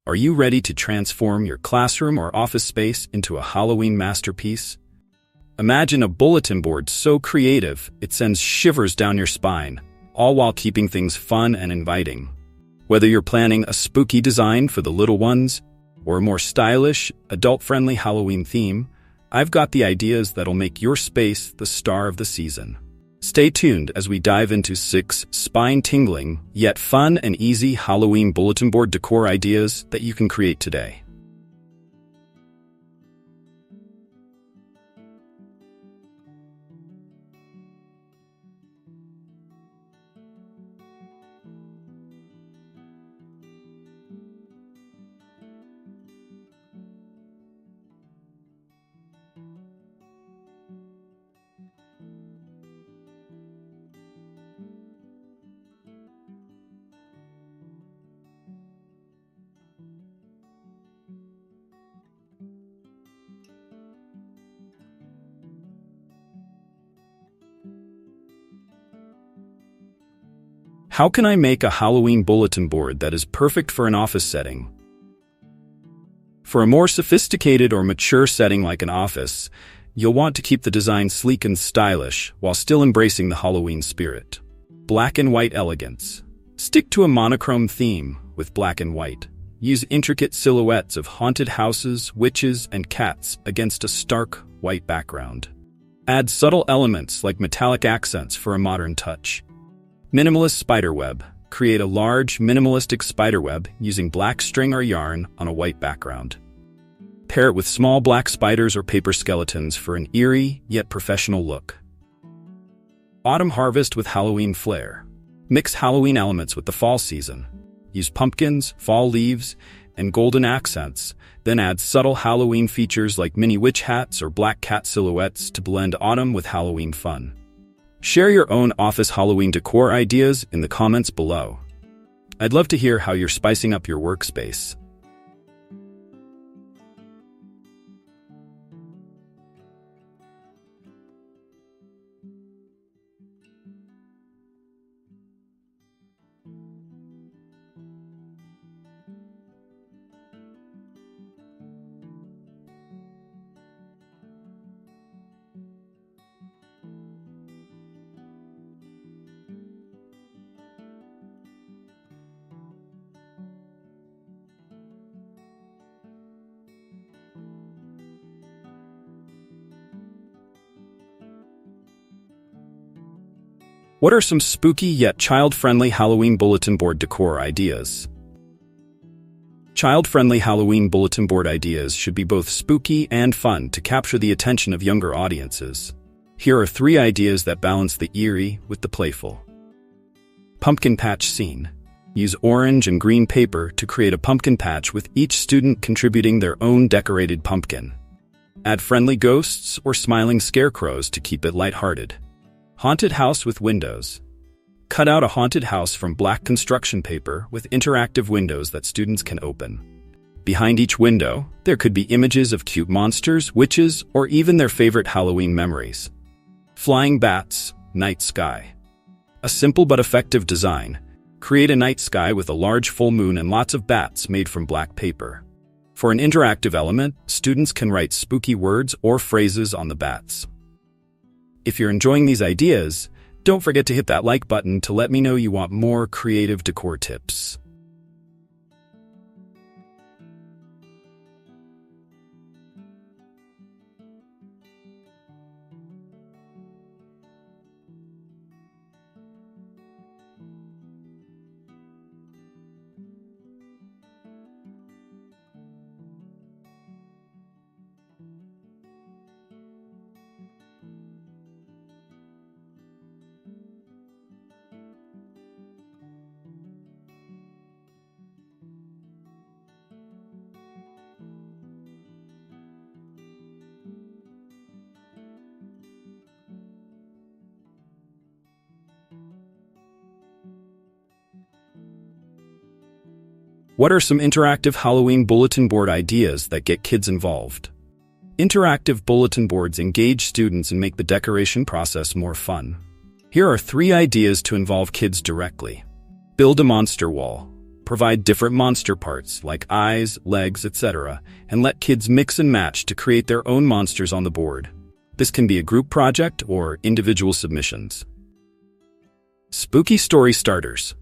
Are you ready to transform your classroom or office space into a Halloween masterpiece? Imagine a bulletin board so creative it sends shivers down your spine, all while keeping things fun and inviting. Whether you're planning a spooky design for the little ones or a more stylish, adult-friendly Halloween theme, I've got the ideas that'll make your space the star of the season. Stay tuned as we dive into 6 spine-tingling, yet fun and easy Halloween bulletin board decor ideas that you can create today. How can I make a Halloween bulletin board that is perfect for an office setting? For a more sophisticated or mature setting like an office, you'll want to keep the design sleek and stylish while still embracing the Halloween spirit. Black and white elegance. Stick to a monochrome theme with black and white. Use intricate silhouettes of haunted houses, witches, and cats against a stark white background. Add subtle elements like metallic accents for a modern touch. Minimalist spiderweb. Create a large, minimalistic spiderweb using black string or yarn on a white background. Pair it with small black spiders or paper skeletons for an eerie, yet professional look. Autumn harvest with Halloween flair. Mix Halloween elements with the fall season. Use pumpkins, fall leaves, and golden accents, then add subtle Halloween features like mini witch hats or black cat silhouettes to blend autumn with Halloween fun. Share your own office Halloween decor ideas in the comments below. I'd love to hear how you're spicing up your workspace. What are some spooky yet child-friendly Halloween bulletin board decor ideas? Child-friendly Halloween bulletin board ideas should be both spooky and fun to capture the attention of younger audiences. Here are 3 ideas that balance the eerie with the playful. Pumpkin patch scene. Use orange and green paper to create a pumpkin patch with each student contributing their own decorated pumpkin. Add friendly ghosts or smiling scarecrows to keep it lighthearted. Haunted house with windows. Cut out a haunted house from black construction paper with interactive windows that students can open. Behind each window, there could be images of cute monsters, witches, or even their favorite Halloween memories. Flying bats, night sky. A simple but effective design. Create a night sky with a large full moon and lots of bats made from black paper. For an interactive element, students can write spooky words or phrases on the bats. If you're enjoying these ideas, don't forget to hit that like button to let me know you want more creative decor tips. What are some interactive Halloween bulletin board ideas that get kids involved? Interactive bulletin boards engage students and make the decoration process more fun. Here are 3 ideas to involve kids directly. Build a monster wall. provide different monster parts like eyes, legs, etc., and let kids mix and match to create their own monsters on the board. This can be a group project or individual submissions. Spooky story starters.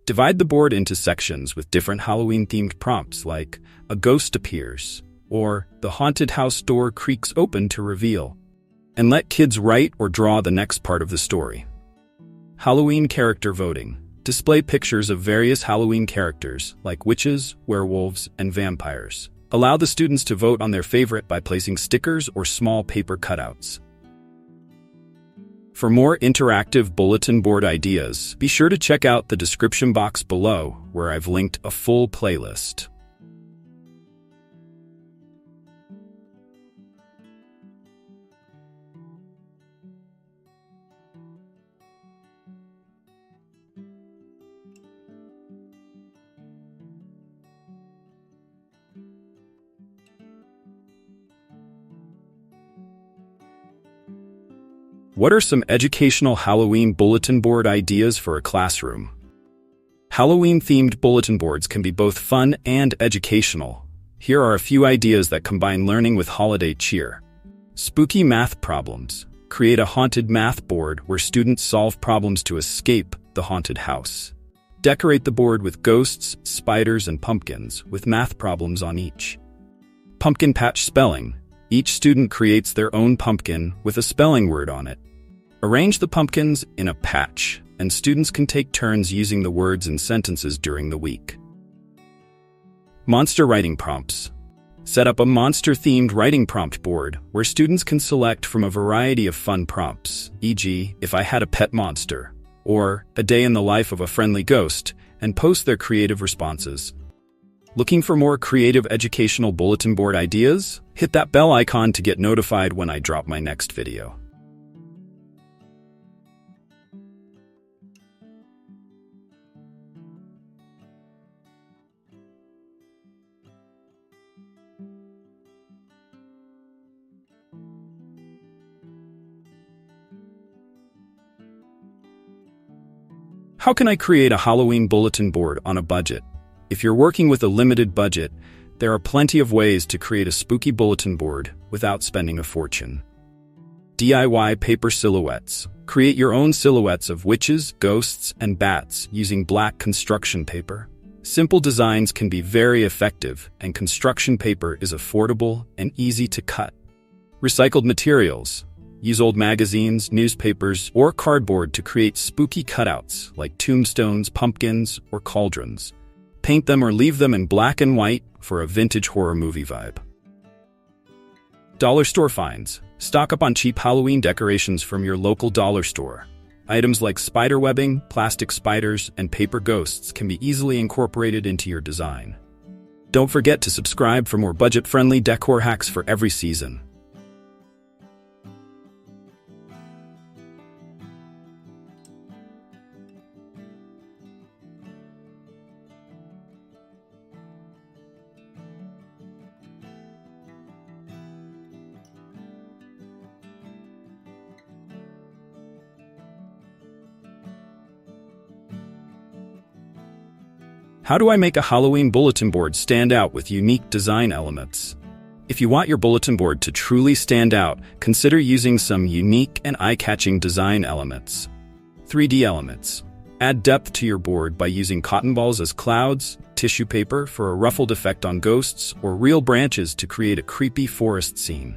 Divide the board into sections with different Halloween-themed prompts like "a ghost appears" or "the haunted house door creaks open to reveal," and let kids write or draw the next part of the story. Halloween character voting. Display pictures of various Halloween characters like witches, werewolves, and vampires. Allow the students to vote on their favorite by placing stickers or small paper cutouts. For more interactive bulletin board ideas, be sure to check out the description box below, where I've linked a full playlist. What are some educational Halloween bulletin board ideas for a classroom? Halloween-themed bulletin boards can be both fun and educational. Here are a few ideas that combine learning with holiday cheer. Spooky math problems. Create a haunted math board where students solve problems to escape the haunted house. Decorate the board with ghosts, spiders, and pumpkins, with math problems on each. Pumpkin patch spelling. Each student creates their own pumpkin with a spelling word on it. Arrange the pumpkins in a patch, and students can take turns using the words and sentences during the week. Monster writing prompts. Set up a monster-themed writing prompt board where students can select from a variety of fun prompts, e.g., "If I had a pet monster," or "A day in the life of a friendly ghost," and post their creative responses. Looking for more creative educational bulletin board ideas? Hit that bell icon to get notified when I drop my next video. How can I create a Halloween bulletin board on a budget? If you're working with a limited budget, there are plenty of ways to create a spooky bulletin board without spending a fortune. DIY paper silhouettes. Create your own silhouettes of witches, ghosts, and bats using black construction paper. Simple designs can be very effective, and construction paper is affordable and easy to cut. Recycled materials. Use old magazines, newspapers, or cardboard to create spooky cutouts like tombstones, pumpkins, or cauldrons. Paint them or leave them in black and white for a vintage horror movie vibe. Dollar store finds. Stock up on cheap Halloween decorations from your local dollar store. Items like spider webbing, plastic spiders, and paper ghosts can be easily incorporated into your design. Don't forget to subscribe for more budget-friendly decor hacks for every season. How do I make a Halloween bulletin board stand out with unique design elements? If you want your bulletin board to truly stand out, consider using some unique and eye-catching design elements. 3D elements. Add depth to your board by using cotton balls as clouds, tissue paper for a ruffled effect on ghosts, or real branches to create a creepy forest scene.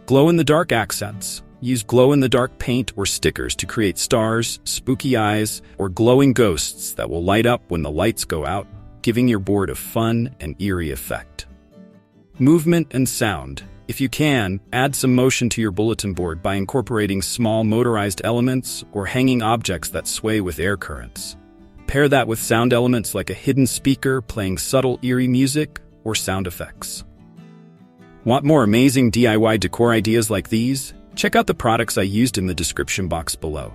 Glow-in-the-dark accents. Use glow-in-the-dark paint or stickers to create stars, spooky eyes, or glowing ghosts that will light up when the lights go out, giving your board a fun and eerie effect. Movement and sound. If you can, add some motion to your bulletin board by incorporating small motorized elements or hanging objects that sway with air currents. Pair that with sound elements like a hidden speaker playing subtle, eerie music or sound effects. Want more amazing DIY decor ideas like these? Check out the products I used in the description box below.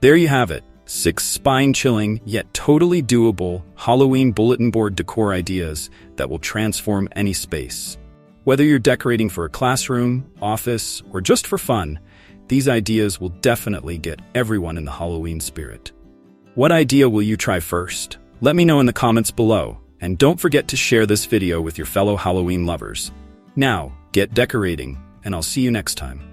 There you have it. 6 spine-chilling, yet totally doable Halloween bulletin board decor ideas that will transform any space. Whether you're decorating for a classroom, office, or just for fun, these ideas will definitely get everyone in the Halloween spirit. What idea will you try first? Let me know in the comments below, and don't forget to share this video with your fellow Halloween lovers. Now, get decorating, and I'll see you next time.